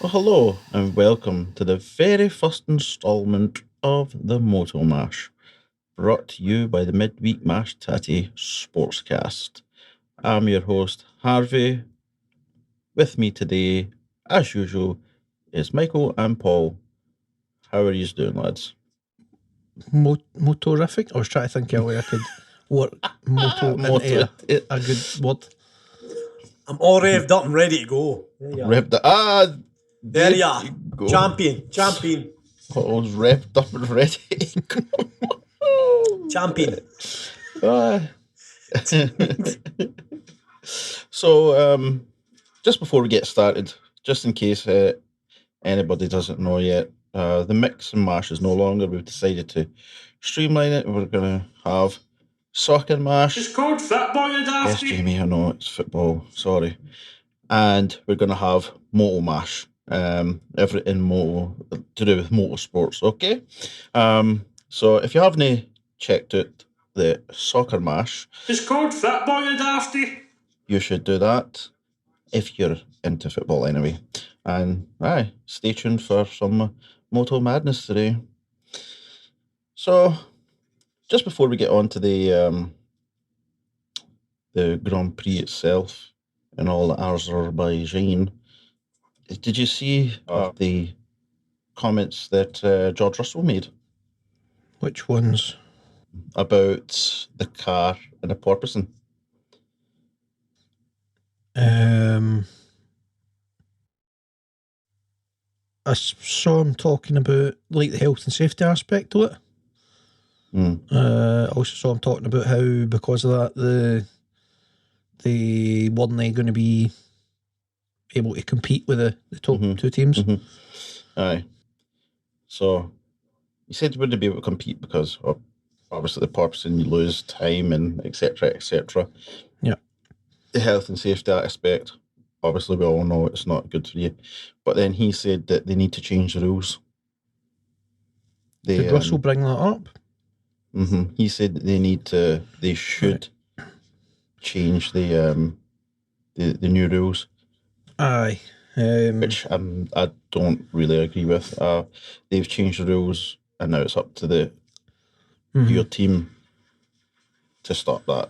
Well, hello and welcome to the very first instalment of the Moto Mash, brought to you by the Midweek Mashed Tattie Sportscast. I'm your host, Harvey. With me today, as usual, is Michael and Paul. How are you doing, lads? Motorific? I was trying to think how I could work moto into a good word. I'm all revved up and ready to go. There you are. Go. Champion. Paul's revved up and ready to go. Champion. So, just before we get started, just in case anybody doesn't know yet, the mix and mash is no longer. We've decided to streamline it. We're going to have soccer mash. It's called football, you dafty. Yes, Jamie, I know it's football. Sorry. And we're going to have Moto Mash. Everything moto to do with motorsports. Okay. So if you haven't checked out the soccer mash, it's called football, you dafty. You should do that if you're into football anyway. And stay tuned for some Moto Madness today. So, just before we get on to the Grand Prix itself and all the Azerbaijan, did you see the comments that George Russell made? Which ones? About the car and the porpoising. I saw him talking about like the health and safety aspect of it. I also saw him talking about how because of that they weren't going to be able to compete with the top two teams. Aye. So he said he wouldn't be able to compete because of obviously the porpoising, you lose time and etc. Yeah. The health and safety aspect, obviously we all know it's not good for you. But then he said that they need to change the rules. Did Russell bring that up? He said that they should change the new rules. Aye. Which I don't really agree with. They've changed the rules and now it's up to your team to stop that.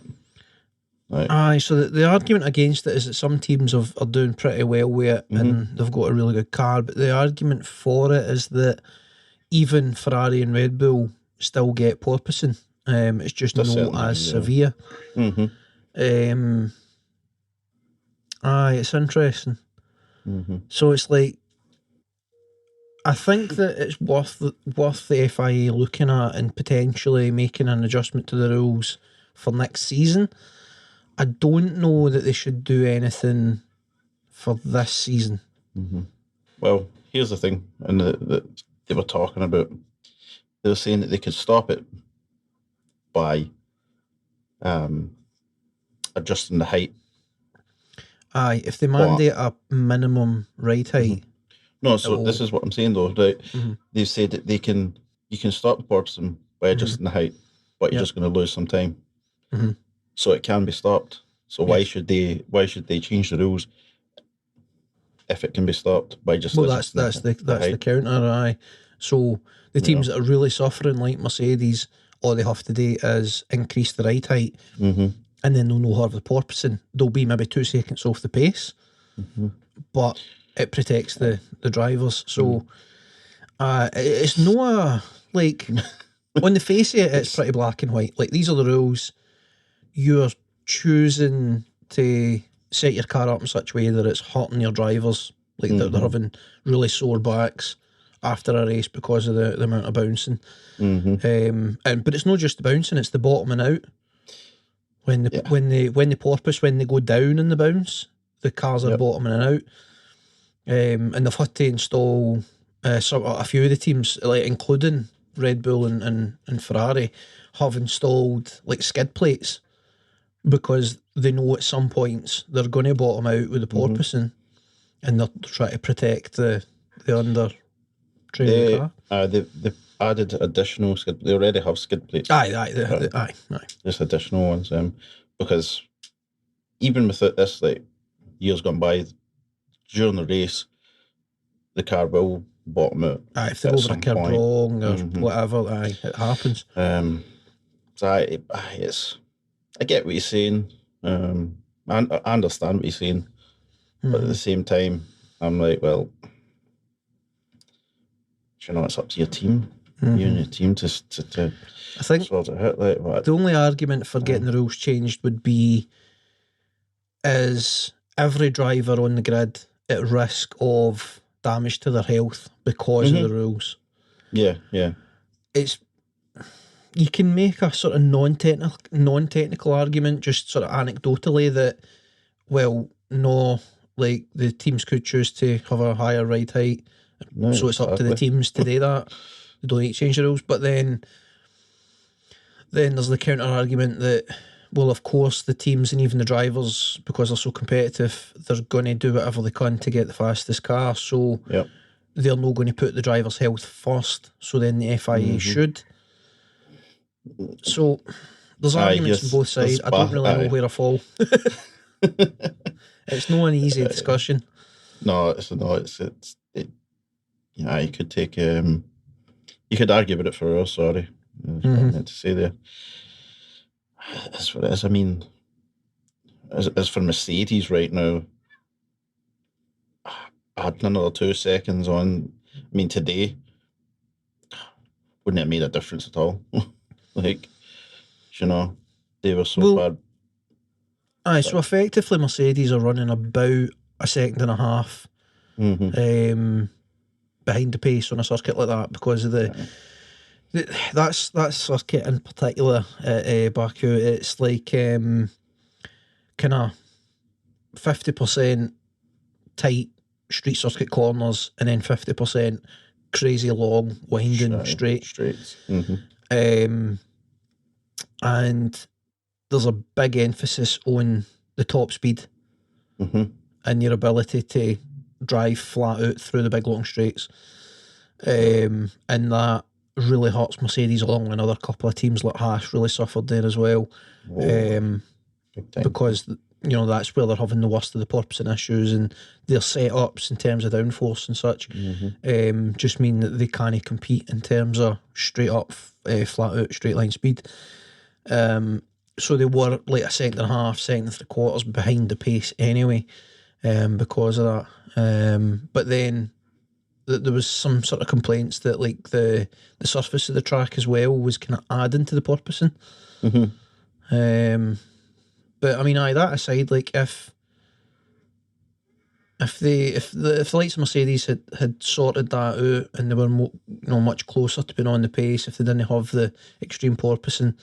Right. Aye, so the argument against it is that some teams are doing pretty well with it and they've got a really good car, but the argument for it is that even Ferrari and Red Bull still get porpoising. It's just not as severe. Aye, it's interesting. So it's like, I think that it's worth the FIA looking at and potentially making an adjustment to the rules for next season. I don't know that they should do anything for this season. Well, here's the thing, and that they were talking about. They were saying that they could stop it by adjusting the height. Aye, if they mandate a minimum ride height. No, so this is what I'm saying though, right? They've said that you can stop the porpoising by adjusting the height, but you're just going to lose some time. So it can be stopped. So why should they change the rules if it can be stopped by just? Well, that's the counter. Aye. So the teams that are really suffering, like Mercedes, all they have to do is increase the ride height, and then they'll no harm the porpoising. They'll be maybe 2 seconds off the pace, but it protects the drivers. So it's not like on the face of it, it's pretty black and white. Like, these are the rules. You're choosing to set your car up in such a way that it's hurting your drivers, like they're having really sore backs after a race because of the amount of bouncing. But it's not just the bouncing; it's the bottoming out. When the porpoise, when they go down in the bounce, the cars are bottoming out. And they've had to install a few of the teams, like including Red Bull and Ferrari, have installed like skid plates because they know at some points they're going to bottom out with the porpoising, and they're trying to protect the under training car. They've added additional skid. They already have skid plates. Aye. Just additional ones, because even without this, like years gone by, during the race, the car will bottom out. Aye, if they go over a curb wrong or whatever, aye, it happens. So I get what you're saying. I understand what you're saying, but at the same time, I'm like, well, you know, it's up to your team, you and your team to I think sort it out. Like, what? The only argument for getting the rules changed would be, is every driver on the grid at risk of damage to their health because of the rules? Yeah. You can make a sort of non-technical argument, just sort of anecdotally, that, well, no, like the teams could choose to have a higher ride height, so it's up to the teams to do that. They don't need to change the rules. But then there's the counter argument that, well, of course the teams and even the drivers, because they're so competitive, they're going to do whatever they can to get the fastest car, so they're not going to put the driver's health first, so then the FIA should. So there's arguments on both sides. I don't really know where I fall. It's not an easy discussion. No, it's not. Yeah, you could take you could argue about it for us. Sorry, that's what I meant to say there. That's what it is. I mean, as for Mercedes right now, adding another 2 seconds on. I mean, today wouldn't have made a difference at all. Like, you know, they were so bad. Aye, so effectively Mercedes are running about a second and a half behind the pace on a circuit like that because of that circuit in particular at Baku. It's like kind of 50% tight street circuit corners and then 50% crazy long winding straights. And there's a big emphasis on the top speed and your ability to drive flat out through the big long straights, and that really hurts Mercedes, along with another couple of teams like Haas really suffered there as well, because that's where they're having the worst of the porpoising issues, and their setups in terms of downforce and such just mean that they can't compete in terms of straight up flat out straight line speed. So they were like a second and a half, second and 3/4 behind the pace anyway, because of that. But then there was some sort of complaints that like the surface of the track as well was kind of adding to the porpoising. But I mean, that aside, like if the likes of Mercedes had sorted that out and they were much closer to being on the pace, if they didn't have the extreme porpoising,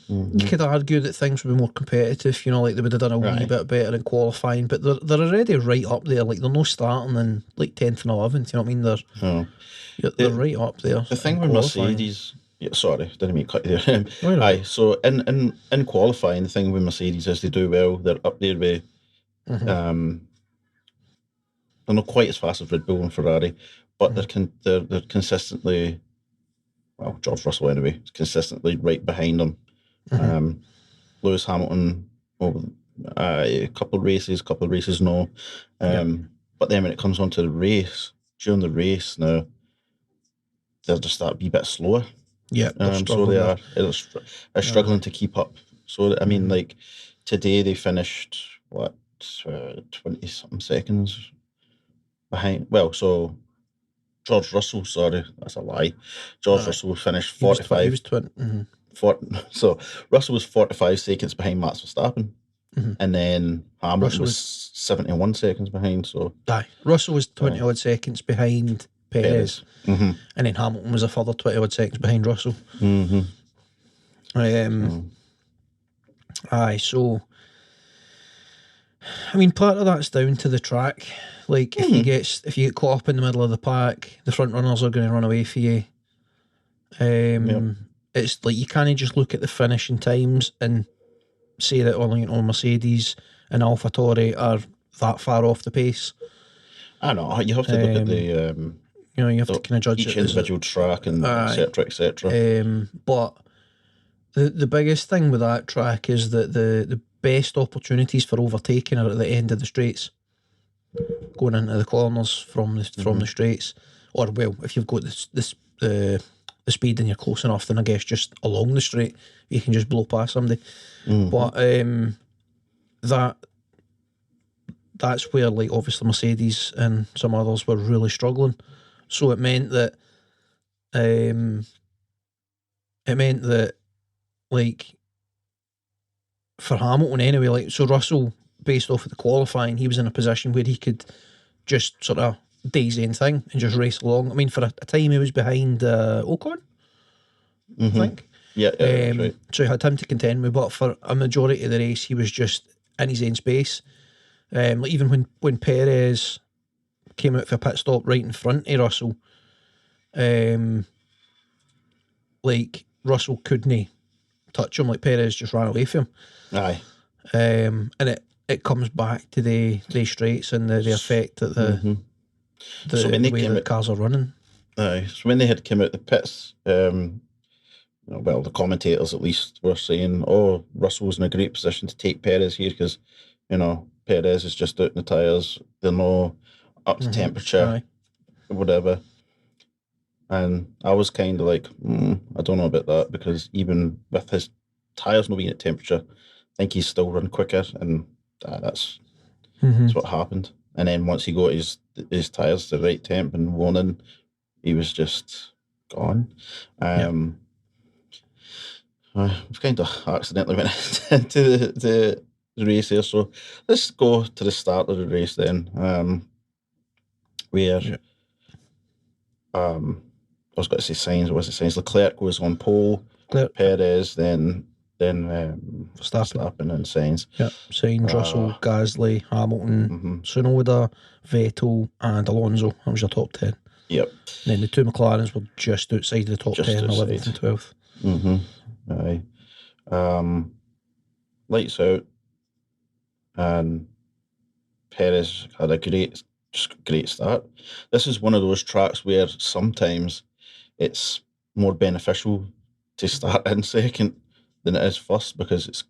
you could argue that things would be more competitive. Like they would have done a wee bit better in qualifying, but they're already right up there. Like they're no starting in like 10th and 11th. You know what I mean? They're right up there. The thing with Mercedes. Yeah, sorry, didn't mean to cut you there. Aye, so in qualifying, the thing with Mercedes is they do well. They're up there with, they're not quite as fast as Red Bull and Ferrari, but they're consistently, well, George Russell anyway, is consistently right behind them. Lewis Hamilton over a couple of races no. But then when it comes on to the race, during the race now, they're just that wee bit slower. Yeah, so they're struggling to keep up. So I mean, like today they finished 20-something seconds behind. Well, so George Russell, sorry, that's a lie. George Russell finished 45. He was 20. So Russell was 45 seconds behind Max Verstappen, and then Hamilton was 71 seconds behind. So Russell was 20 odd seconds behind Perez. And then Hamilton was a further 20 odd seconds behind Russell. So I mean, part of that's down to the track. Like if you get caught up in the middle of the pack, the front runners are going to run away for you. It's like you can't just look at the finishing times and say that Mercedes and AlphaTauri are that far off the pace. I know, you have to look at the you have to kind of judge each individual track and etc. But the biggest thing with that track is that the best opportunities for overtaking are at the end of the straights. going into the corners from the straights, or well, if you've got the speed and you're close enough, then I guess just along the straight you can just blow past somebody. But that's where, like, obviously Mercedes and some others were really struggling. So it meant that like, for Hamilton anyway, like, so Russell, based off of the qualifying, he was in a position where he could just sort of daisy and thing and just race along. I mean, for a time he was behind Ocon, I think. Yeah, that's right. So he had him to contend with, but for a majority of the race he was just in his own space. Like, even when Perez came out for a pit stop right in front of Russell, like, Russell couldn't touch him. Like, Perez just ran away from him. Aye. And it comes back to the straights and the effect that the way the cars are running. Aye. So when they had come out the pits, well, the commentators at least were saying, "Oh, Russell's in a great position to take Perez here because, Perez is just out in the tyres. They're not up to temperature, whatever." And I was kind of like, I don't know about that, because even with his tyres not being at temperature, I think he's still run quicker, and that's what happened. And then once he got his tyres to the right temp and won in, he was just gone. We've kind of accidentally went into the race here, so let's go to the start of the race then, where I was going to say Sainz. Leclerc was on pole, Perez, then Verstappen and Sainz. Yeah, Sainz, Russell, Gasly, Hamilton, Tsunoda, Vettel, and Alonso. That was your top 10. Yep. And then the two McLarens were just outside the top 10, 11th and 12th. Aye. Lights out, and Perez had a great start. This is one of those tracks where sometimes it's more beneficial to start in second than it is first, because it's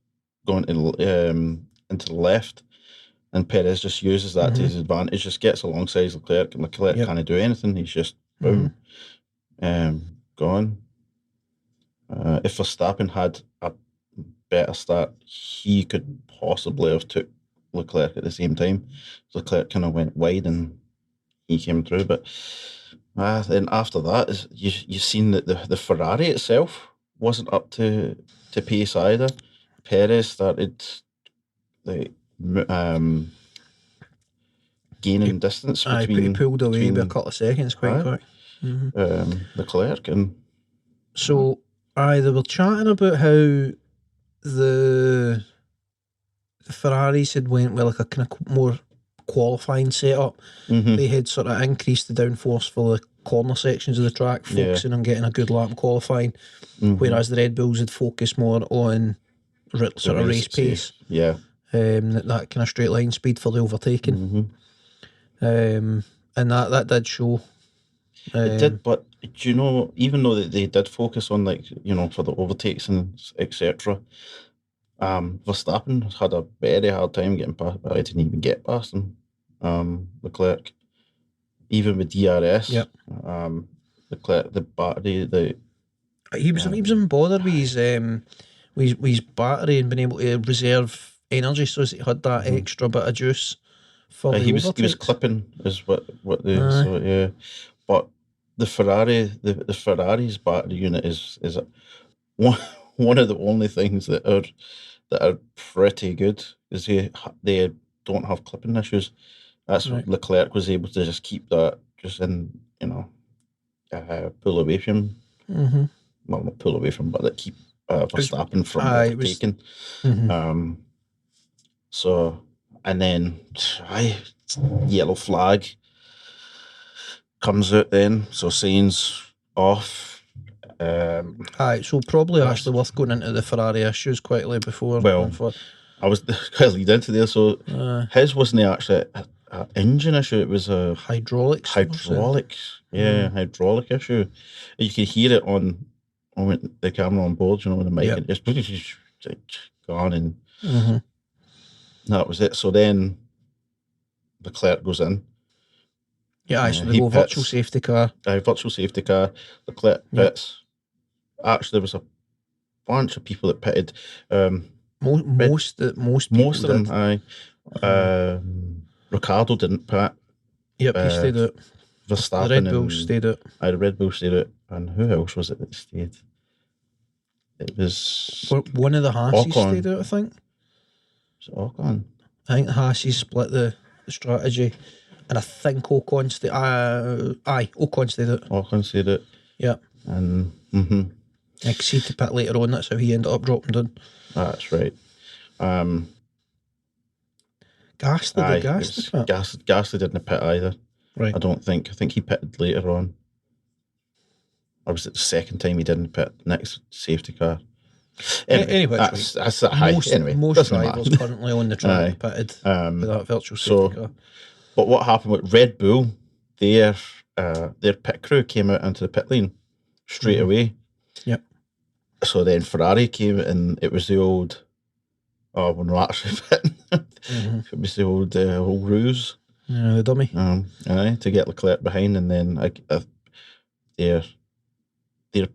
going into the left, and Perez just uses that to his advantage, just gets alongside Leclerc, and Leclerc can't do anything. He's just boom, gone. If Verstappen had a better start, he could possibly have took Leclerc at the same time. Leclerc kind of went wide and he came through, but then after that, you've seen that the Ferrari itself wasn't up to pace either. Perez started like gaining distance between. He pulled away by a couple of seconds quite quick. Leclerc, and so they were chatting about how the Ferraris had went with like a kind of more qualifying setup. They had sort of increased the downforce for the corner sections of the track, focusing on getting a good lap in qualifying, whereas the Red Bulls had focused more on sort of race pace. Yeah. That kind of straight line speed for the overtaking. And that did show. It did, but do you know, even though they did focus on, like, for the overtakes and etc., Verstappen had a very hard time getting past, but I didn't even get past him. Leclerc, even with DRS, Leclerc, the battery, he was bothered with his battery and being able to reserve energy, so he had that extra bit of juice for the overtakes. He was clipping, is what they so yeah. But the Ferrari's battery unit is one of the only things that are pretty good, is they don't have clipping issues. That's right. Leclerc was able to just keep that just in, pull away from. Well, not pull away from, but that keep Verstappen from overtaking. So, and then yellow flag comes out then, so Sainz off. So probably actually worth going into the Ferrari issues quickly before. Well, I was going to lead into there. So his wasn't actually an engine issue; it was a hydraulic issue. You could hear it on the camera on board, with the mic, and just gone, and that was it. So then Leclerc goes in. Yeah, so they he go pits. virtual safety car. Virtual safety car. Leclerc pits. Actually, there was a bunch of people that pitted. Most of them, did. aye. Ricardo didn't pit. Yep, he stayed out. Verstappen The Red Bull stayed out. The Red Bull stayed out. And who else was it that stayed? It was one of the Haases Ocon. stayed out, I think. Was it Ocon? I think the Haases split the strategy, and I think Ocon stayed. Ocon stayed out. Ocon stayed out. Yeah. And I could see to pit later on. That's how he ended up dropping down. That's right. Gasly didn't pit either. Right. I don't think. I think he pitted later on. Or was it the second time he didn't pit? Next safety car. Anyway, that's high. Most drivers currently on the track pitted with that virtual safety car. But what happened with Red Bull? Their pit crew came out into the pit lane straight away. Yep. So then Ferrari came, and it was the old. Oh, when we're actually pitting, it was the old ruse. Yeah, the dummy. To get Leclerc behind, and then their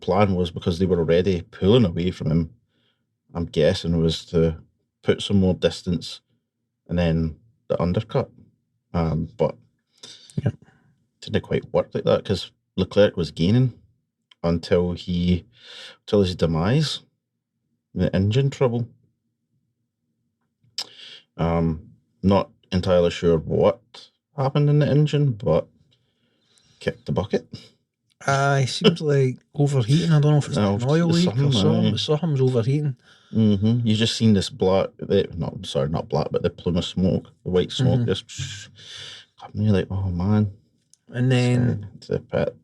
plan was, because they were already pulling away from him, I'm guessing, was to put some more distance and then the undercut. But didn't quite work like that, because Leclerc was gaining until his demise, the engine trouble. Not entirely sure what happened in the engine, but kicked the bucket. It seems like overheating. I don't know if it's an oil leak or something, but something's overheating. You just seen this black, not black, but the plume of smoke, the white smoke, just coming. You're like, oh man. And then to the pit.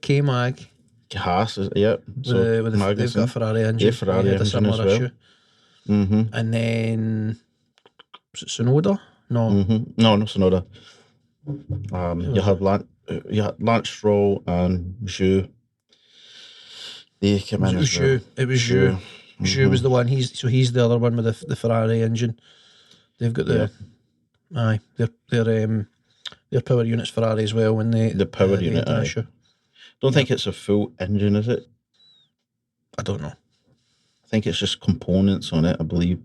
K-Mag. Haas, yeah. They've got a Ferrari engine. Yeah, Ferrari engine as well. Issue. And then was it Tsunoda? No. No, Tsunoda. You had Lance Stroll and Zhu. They came in. It was Zhu. Zhu was the one. He's the other one with the Ferrari engine. They've got their power units Ferrari as well. When the power unit. Don't think it's a full engine, is it? I don't know. I think it's just components on it, I believe.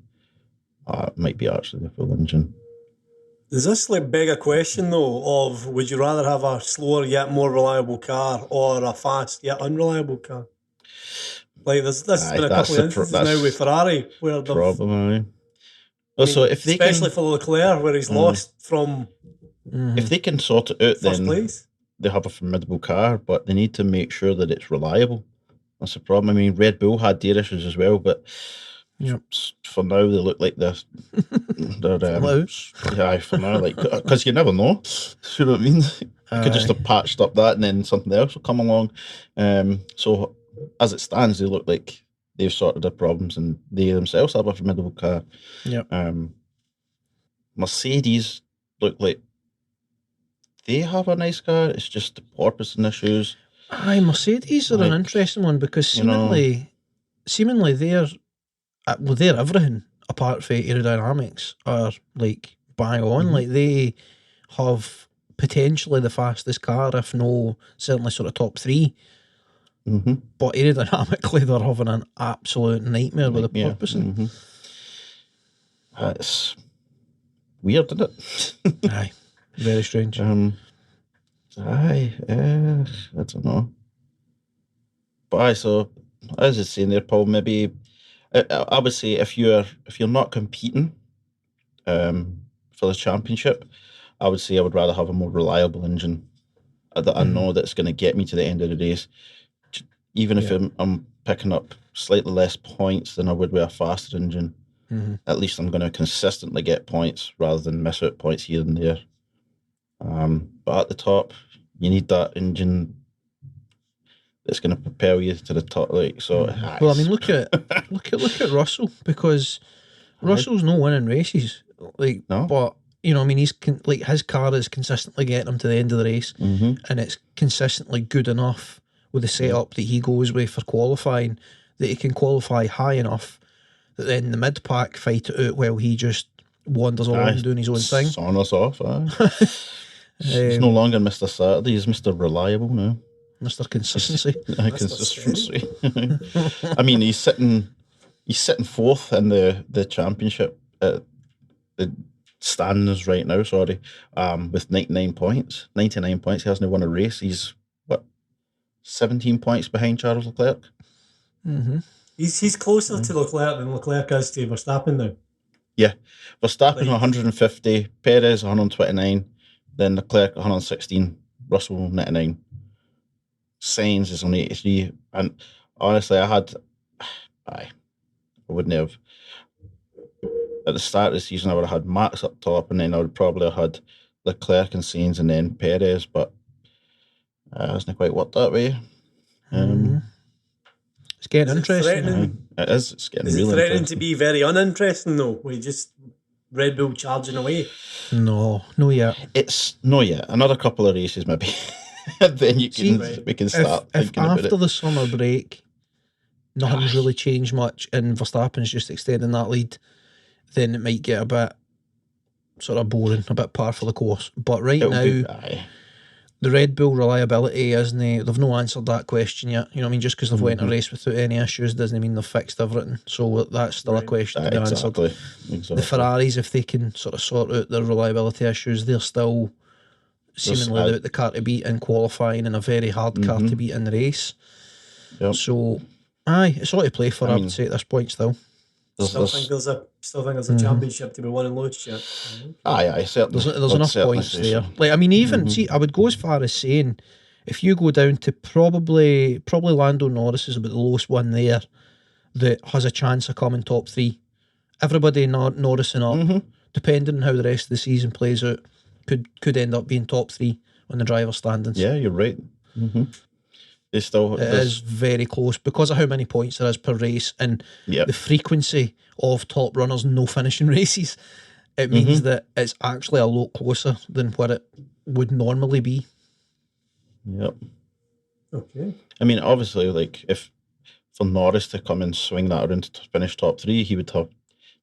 It might be actually the full engine. Does this beg a question though of, would you rather have a slower yet more reliable car or a fast yet unreliable car? Like this has been a couple of instances now with Ferrari where they've probably. So if they especially for Leclerc, where he's lost from if they can sort it out, then place. They have a formidable car, but they need to make sure that it's reliable. That's the problem. I mean, Red Bull had their issues as well, but for now they look like they're for now, like, because you never know. You know what I mean? You could just have patched up that, and then something else will come along. So as it stands, they look like they've sorted their problems, and they themselves have a formidable car. Mercedes look like they have a nice car. It's just the porpoising issues. Mercedes are an interesting one, because seemingly they're everything apart from aerodynamics are like bang on. Like they have potentially the fastest car, if no, certainly sort of top three. But aerodynamically, they're having an absolute nightmare with the porpoising. It's weird, isn't it? Aye, very strange. I don't know. But so as I was saying there, Paul, maybe I would say if you're not competing for the championship, I would say I would rather have a more reliable engine that I know that's going to get me to the end of the race. Even if I'm picking up slightly less points than I would with a faster engine, at least I'm going to consistently get points rather than miss out points here and there. But at the top, you need that engine that's going to propel you to the top. Like so. Well, I mean, look at Russell, because Russell's no winning races. But you know, I mean, he's his car is consistently getting him to the end of the race, and it's consistently good enough with the setup that he goes with for qualifying, that he can qualify high enough that then the mid pack fight it out while he just wanders along doing his own thing. On us off. He's no longer Mr. Saturday, he's Mr. Reliable now. Mr. Consistency. Consistency. I mean, he's sitting fourth in the championship at the standings right now, with 99 points. 99 points. He hasn't won a race. He's 17 points behind Charles Leclerc. Mm-hmm. He's closer to Leclerc than Leclerc is to Verstappen now. Yeah. Verstappen 150, Perez 129, then Leclerc 116, Russell 99. Sainz is on 83. And honestly, I wouldn't have. At the start of the season, I would have had Max up top, and then I would probably have had Leclerc and Sainz and then Perez, but it hasn't quite worked that way. It's getting interesting. It is. It's getting really threatening interesting. To be very uninteresting, though. We just Red Bull charging away. No yet. It's no yet. Another couple of races, maybe. Then we can start thinking about it. After the summer break, nothing's really changed much, and Verstappen's just extending that lead, then it might get a bit sort of boring, a bit par for the course. But the Red Bull reliability, isn't it? They've no answered that question yet. You know what I mean? Just because they've went a race without any issues doesn't mean they've fixed everything. So that's still a question to be answered. Exactly. The Ferraris, if they can sort of sort out their reliability issues, they're still seemingly the car to beat in qualifying and a very hard car to beat in the race. Yep. So, it's all to play for, I would say, at this point still. Still think there's a championship to be won and lost yet. Aye, certainly. There's enough points there. Like, I mean, even see, I would go as far as saying, if you go down to probably Lando Norris is about the lowest one there that has a chance of coming top three. Everybody Norris and up, depending on how the rest of the season plays out, could end up being top three on the driver standings. Yeah, you're right. It is very close because of how many points there is per race and the frequency of top runners no finishing races. It means that it's actually a lot closer than what it would normally be. Yep. Okay. I mean, obviously, like if for Norris to come and swing that around to finish top three, he would have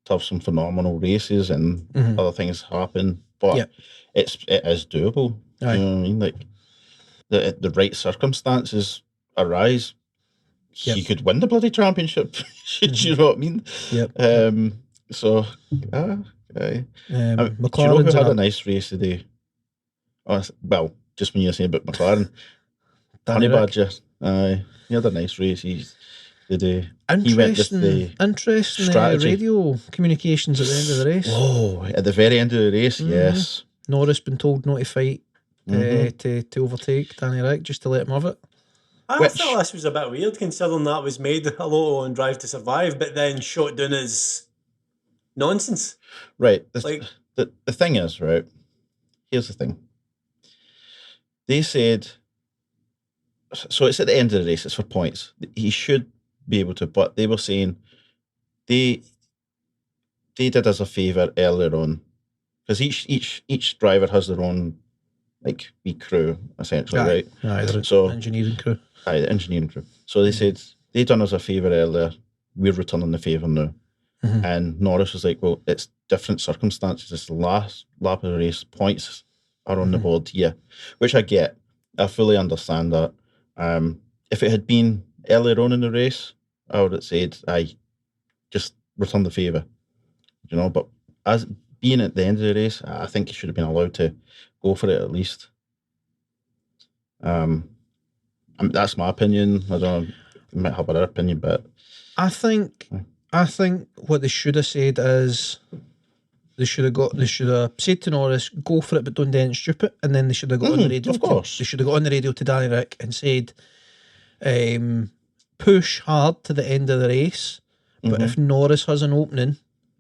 to have some phenomenal races and other things happen. But it is doable. Aye. You know what I mean? Like the right circumstances arise, he could win the bloody championship. You know what I mean? Yep. So, do you know who had a nice race today? Well, just when you were saying about McLaren, Honey Badger. He had a nice race. He went with the interesting radio communications at the end of the race. Oh, at the very end of the race, yes. Norris been told not to fight to overtake Danny Rick, just to let him have it. I thought this was a bit weird, considering that was made a lot on Drive to Survive, but then shot down as nonsense. Right. The thing is, right, here's the thing. They said, so it's at the end of the race, it's for points. He should be able to, but they were saying they did us a favour earlier on, because each driver has their own like wee crew, essentially, right? Aye, so engineering crew. Aye, the engineering crew. So they said they done us a favour earlier, we're returning the favour now. And Norris was like, well, it's different circumstances. It's the last lap of the race. Points are on the board, which I get. I fully understand that. If it had been earlier on in the race, I would have said, just return the favour. You know, but as being at the end of the race, I think he should have been allowed to go for it at least. That's my opinion. I don't know, you might have another opinion, but I think what they should have said is they should have said to Norris, go for it, but don't do anything stupid. And then they should have got on the radio. Of course, they should have got on the radio to Danny Rick and said, push hard to the end of the race, but if Norris has an opening,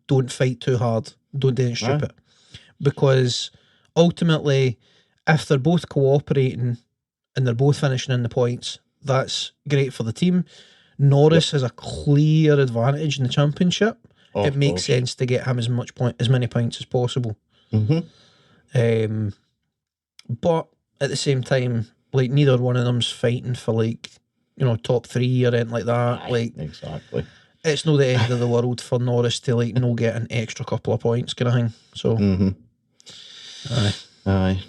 don't fight too hard. Don't do anything stupid. Because ultimately, if they're both cooperating and they're both finishing in the points, that's great for the team. Norris has a clear advantage in the championship. It makes sense to get him as many points as possible. But at the same time, like neither one of them's fighting for top three or anything like that. Exactly. it's not the end of the world for Norris to like no get an extra couple of points kind of thing. So, aye.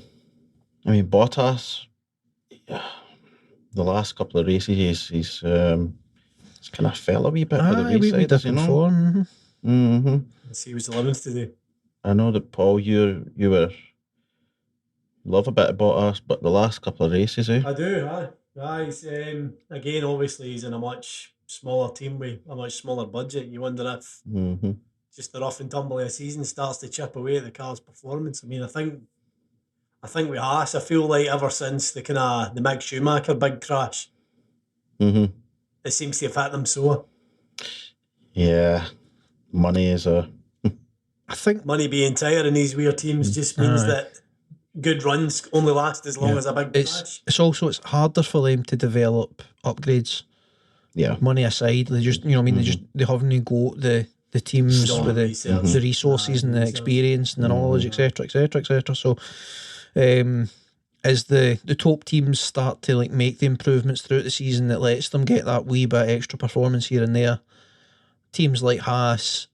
I mean, Bottas, the last couple of races, he's kind of fell a wee bit with the race side, you know. He was 11th today. I know that Paul, you were love a bit of Bottas, but the last couple of races, I do, aye. He's, again, obviously, he's in a much smaller team with a much smaller budget. You wonder if just the rough and tumble of a season starts to chip away at the car's performance. I mean, I think with Haas, I feel like ever since the Mick Schumacher big crash, it seems to have hit them sore. Yeah, money is a. I think money being tighter in these weird teams just means that good runs only last as long as a big crash. It's harder for them to develop upgrades. Yeah, money aside, they just they haven't got the teams with the resources and the experience and the knowledge, etc. So, as the top teams start to like make the improvements throughout the season that lets them get that wee bit extra performance here and there, teams like Haas,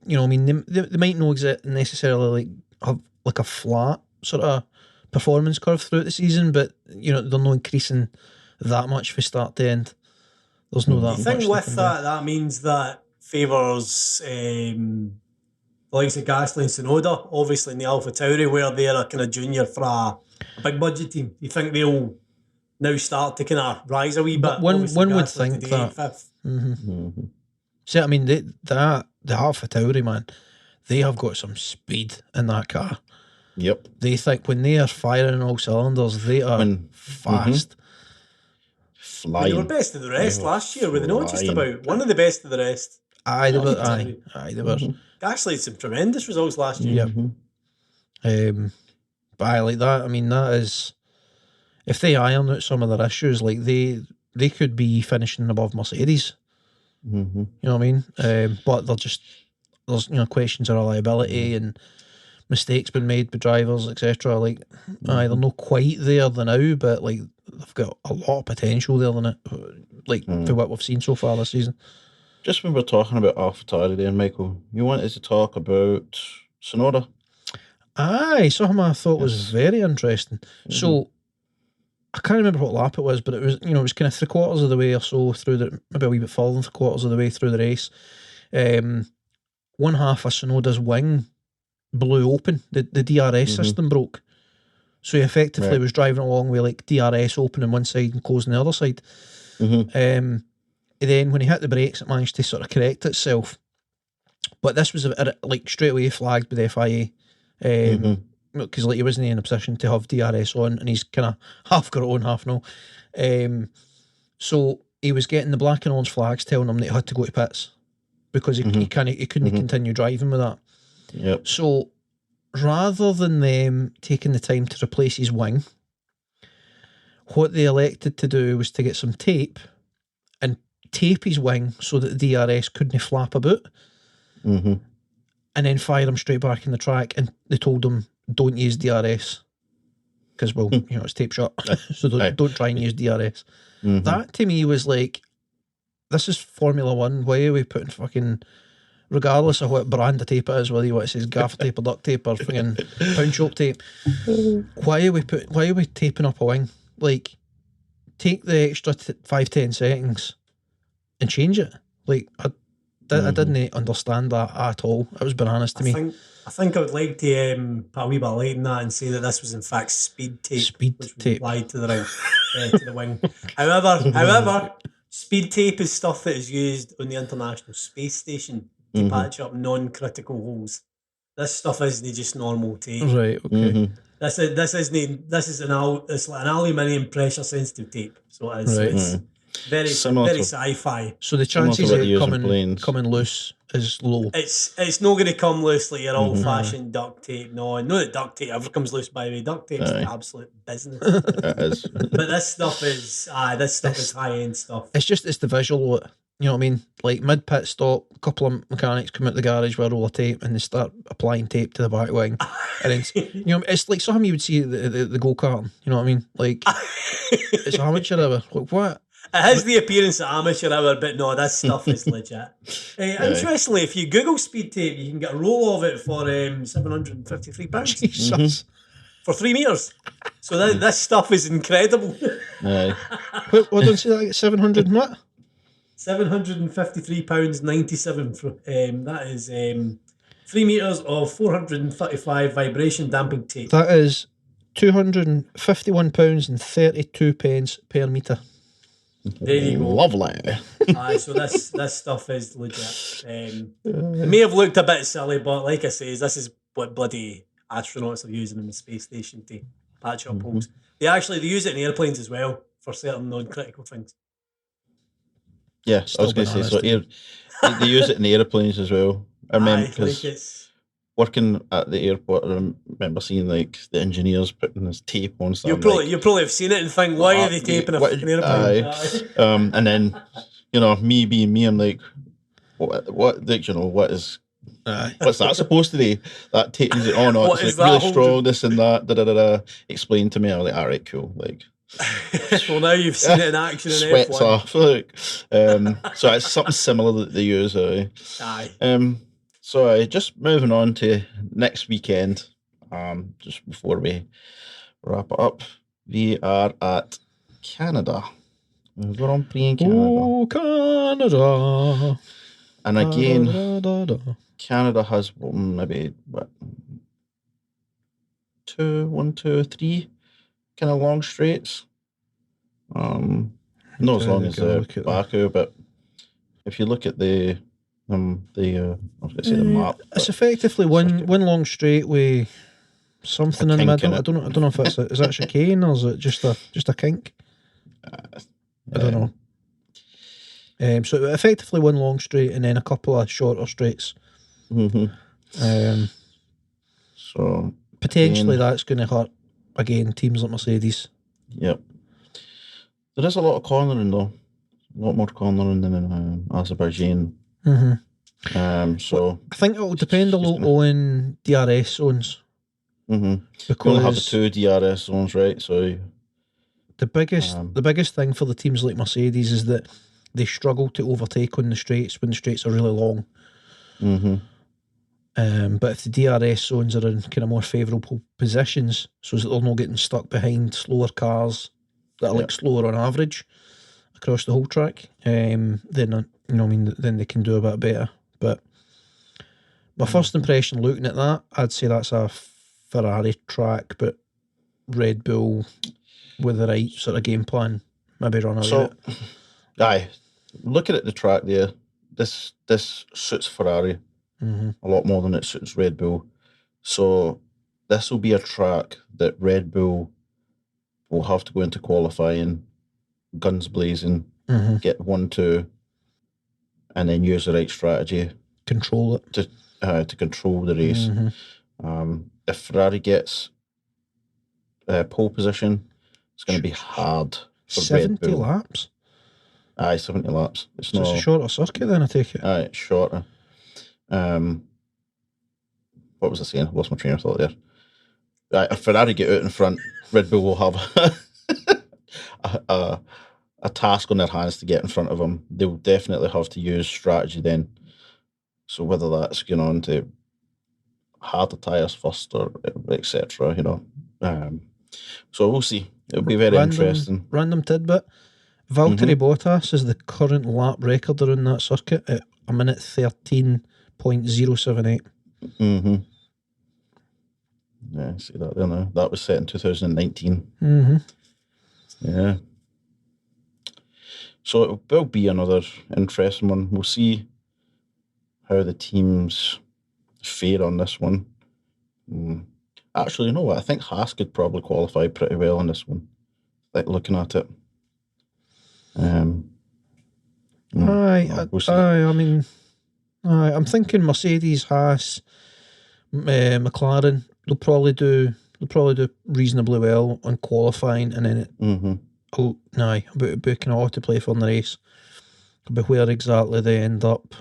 they might not necessarily like have like a flat sort of performance curve throughout the season, but they're not increasing that much from start to end. There's no that much. Do you think with that means that favours the likes of Gasly and Tsunoda, obviously in the AlphaTauri, where they're a kind of junior for a big budget team? Do you think they'll now start to kind of rise a wee bit? One would think that. See, I mean, the AlphaTauri, man, they have got some speed in that car. Yep. They think when they are firing on all cylinders, they are fast. Flying. They were best of the rest last year, were they not? Just about one of the best of the rest. Aye, they were. Gasly had some tremendous results last year. But I like that. I mean, that is, if they iron out some of their issues, like they could be finishing above Mercedes. You know what I mean? But there's questions of reliability and mistakes been made by drivers, etc. Like, they're not quite there now, but like they've got a lot of potential there than it. Like for what we've seen so far this season. Just when we're talking about AlphaTauri there, Michael, you wanted to talk about Tsunoda. Aye, something I thought was very interesting. So I can't remember what lap it was, but it was it was kind of 3/4 of the way or so through maybe a wee bit further than 3/4 of the way through the race. One half of Tsunoda's wing blew open. The DRS system broke. So he effectively was driving along with like DRS open on one side and closing the other side. And then when he hit the brakes, it managed to sort of correct itself. But this was like straight away flagged by the FIA. Because like he wasn't in a position to have DRS on, and he's kind of half got it on, half no. So he was getting the black and orange flags telling him that he had to go to pits because he couldn't continue driving with that. Yep. So rather than them taking the time to replace his wing, what they elected to do was to get some tape and tape his wing so that the DRS couldn't flap about, and then fire him straight back in the track. And they told him, don't use DRS because, well, it's tape shut. So don't try and use DRS. That to me was like, this is Formula One. Why are we putting fucking, regardless of what brand of tape it is, whether it says gaffer tape or duct tape or fucking pound shop tape, why are we taping up a wing? Like, take the extra 5-10 seconds and change it. Like, I didn't understand that at all. It was bananas to me. I think I would like to put a wee bit of light in that and say that this was in fact speed tape, which was applied to the ring, to the wing. However, speed tape is stuff that is used on the International Space Station to patch up non-critical holes. This stuff isn't just normal tape. Right. Okay. This is an aluminium pressure sensitive tape. So it is. Right. It's very sci-fi. So the chances of it coming loose is low. It's not going to come loose like your old-fashioned duct tape. No, I know that duct tape ever comes loose. By the way, duct tape's absolute business. It is. But this stuff is high-end stuff. It's the visual of it. You know what I mean? Like mid-pit stop, a couple of mechanics come out the garage with a roll of tape and they start applying tape to the back wing. And then, it's like something you would see at the go-kart. You know what I mean? Like, it's amateur ever. Like, what? has the appearance of amateur hour, but no, that stuff is legit. Interestingly, if you Google speed tape, you can get a roll of it for £753. Jesus. For 3 metres. So this stuff is incredible. Wait, don't say that, I get 700 and what? £753.97. That is 3 metres of 435 vibration damping tape. That is £251.32 per metre. There you go. Lovely. So this stuff is legit. It may have looked a bit silly, but like I say, this is what bloody astronauts are using in the space station to patch up holes. They use it in airplanes as well for certain non-critical things. Yeah, I was going to say, so they use it in airplanes as well. I remember because working at the airport, I remember seeing like the engineers putting this tape on stuff. You probably have seen it and think, why are they taping a fucking airplane? And then, me being me, I'm like, what is... what's that supposed to be? That tape is it on? Oh, it's like really strong, this and that. Explain to me. I'm like, all right, cool. Like, well, now you've seen it in action in sweats F1. off. Like, so it's something similar that they use. So just moving on to next weekend. Just before we wrap it up, we are at Canada. Grand Prix in Canada. Oh, Canada. And again, Canada has maybe one, two, three kind of long straights. Not as long as Baku, but if you look at the I was going to say the map. It's effectively one long straight with something in the middle. I don't know if it's is that chicane or is it just a kink? I don't know. So effectively one long straight and then a couple of shorter straights. So potentially that's going to hurt again teams like Mercedes. Yep. There is a lot of cornering though. A lot more cornering than in Azerbaijan. So I think it will depend a lot on DRS zones. Because you only have the 2 DRS zones, right? So the biggest thing for the teams like Mercedes is that they struggle to overtake on the straights when the straights are really long. But if the DRS zones are in kind of more favourable positions, so that they're not getting stuck behind slower cars that are like slower on average across the whole track, then then they can do a bit better. But my first impression looking at that, I'd say that's a Ferrari track, but Red Bull with the right sort of game plan, maybe run away. So, looking at the track there, this suits Ferrari a lot more than it suits Red Bull. So this will be a track that Red Bull will have to go into qualifying, guns blazing, get 1-2, and then use the right strategy, control it to control the race. If Ferrari gets pole position, it's going to be hard for 70 Red Bull. laps. 70 laps. It's a shorter circuit then, I take it. It's shorter. What was I saying? I lost my train of thought there. If Ferrari get out in front, Red Bull will have a task on their hands to get in front of them. They'll definitely have to use strategy then. So whether that's going on to harder tyres first or etc., so we'll see. It'll be very interesting. Random tidbit. Valtteri Bottas is the current lap record around that circuit at 1:13.078. Yeah, see that there now. That was set in 2019. Yeah. So it will be another interesting one. We'll see how the teams fare on this one. Actually, you know what? I think Haas could probably qualify pretty well on this one. Like looking at it. We'll see. I'm thinking Mercedes, Haas, McLaren. They'll probably do reasonably well on qualifying, and then about booking all to play for in the race. But where exactly they end up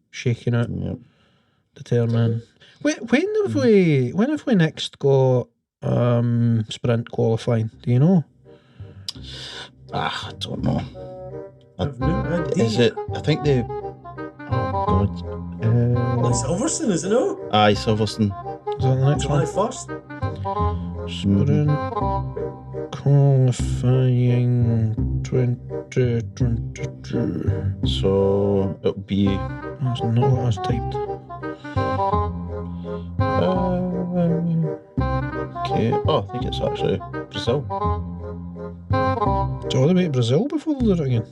shaking out, determine. When have we next got sprint qualifying? Do you know? I don't know. I've no idea. Is it? I think they. Oh God. Like Silverstone, is it no? Aye, Silverstone. Is that the next July one? 1st. Sprint qualifying 2022. So it'll be. That's not what I was typed. Okay. Oh, I think it's actually Brazil. It's all the way to Brazil before they do it again.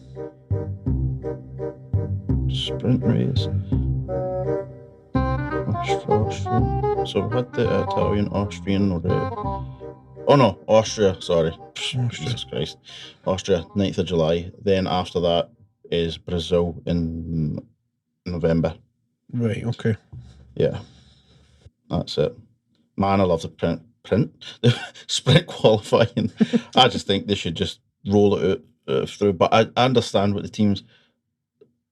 Sprint race. Austrian. So we had the Italian, Austrian, or the. Oh no, Austria. Sorry, Jesus Christ, Austria, 9th of July. Then after that is Brazil in November. Right. Okay. Yeah, that's it. Man, I love the the sprint qualifying. I just think they should just roll it out through. But I understand what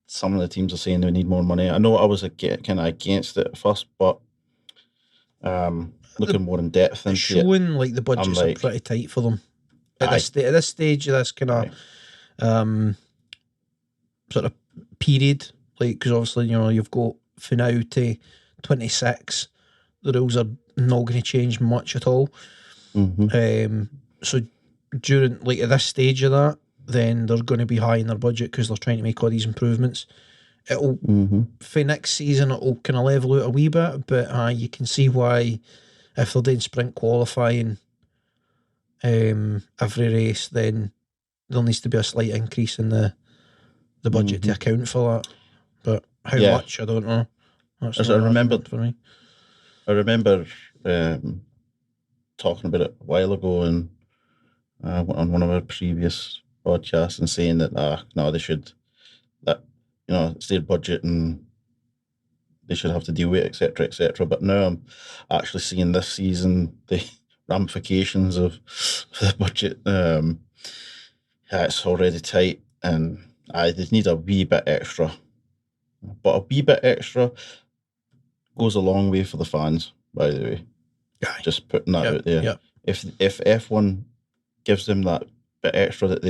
some of the teams are saying they need more money. I know I was kind of against it at first, but looking more in depth into showing it, like the budgets are pretty tight for them at this stage of this kind of sort of period. Like, because obviously you've got from now to 26, the rules are not going to change much at all. So during at this stage of that, then they're going to be high in their budget because they're trying to make all these improvements. It'll for next season it'll kind of level out a wee bit, but you can see why if they're doing sprint qualifying every race, then there needs to be a slight increase in the budget to account for that. But how much, I don't know. That's I remember for me. I remember talking about it a while ago and on one of our previous podcasts and saying that no, they should it's their budget and they should have to deal with it, etc., etc. But now I'm actually seeing this season the ramifications of the budget. It's already tight, and they need a wee bit extra. But a wee bit extra goes a long way for the fans, by the way. Just putting that out there. If F1 gives them that bit extra that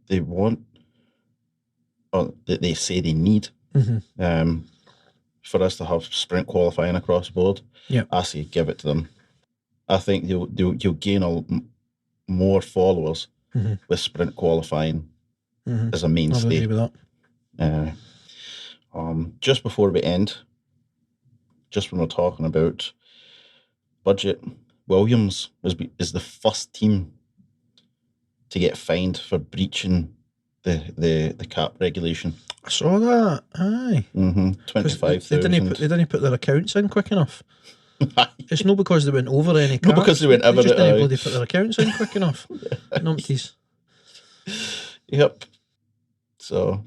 they want, or that they say they need, for us to have sprint qualifying across the board, I say give it to them. I think you'll gain more followers with sprint qualifying as a mainstay. I agree with that. Just before we end, just when we're talking about budget, Williams is the first team to get fined for breaching the cap regulation. I saw that. Aye. 25,000. They didn't put their accounts in quick enough. It's not because they went over any caps. Not because they went over it. They just didn't bloody put their accounts in quick enough. Numpties. Yep. So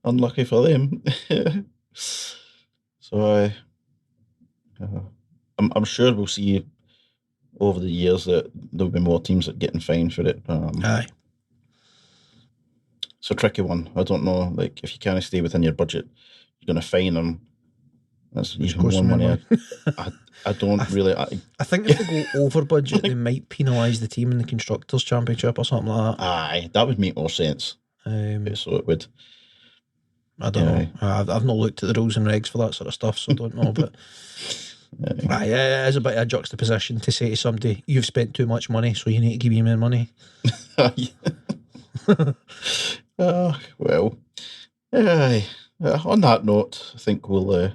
unlucky for them. So I'm sure we'll see over the years that there'll be more teams that getting fined for it. Aye. It's a tricky one. I don't know. Like, if you can't stay within your budget, you're going to fine them. That's even more money. I don't really. I think if they go over budget, they might penalise the team in the Constructors' Championship or something like that. Aye, that would make more sense. So it would. I don't know. I've not looked at the rules and regs for that sort of stuff, so I don't know. But it is a bit of a juxtaposition to say to somebody, you've spent too much money, so you need to give me more money. Well, on that note, I think we'll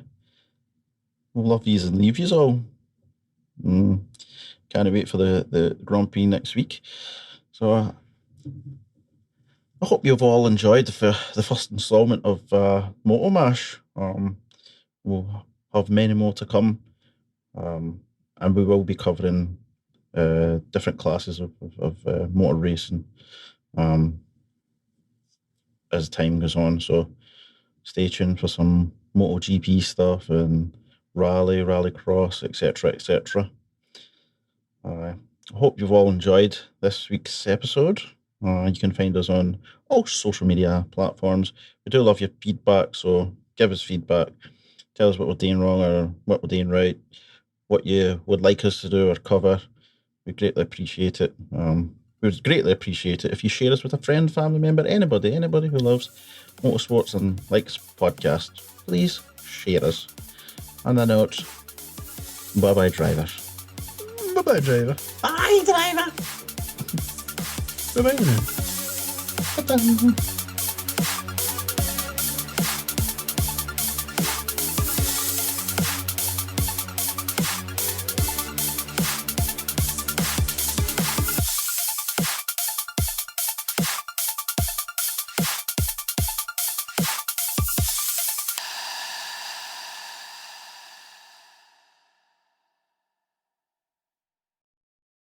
love yous and leave yous all. Can't wait for the Grand Prix next week. So I hope you've all enjoyed the first instalment of Moto Mash. We'll have many more to come, and we will be covering different classes of motor racing as time goes on. So stay tuned for some MotoGP stuff and rallycross, etc., etc. I hope you've all enjoyed this week's episode. You can find us on all social media platforms. We do love your feedback, so give us feedback. Tell us what we're doing wrong or what we're doing right, what you would like us to do or cover. We greatly appreciate it. We would greatly appreciate it if you share us with a friend, family member, anybody who loves motorsports and likes podcasts. Please share us. On that note, bye-bye, driver. Bye-bye, driver. Bye, driver. Bye-bye now. Bye-bye.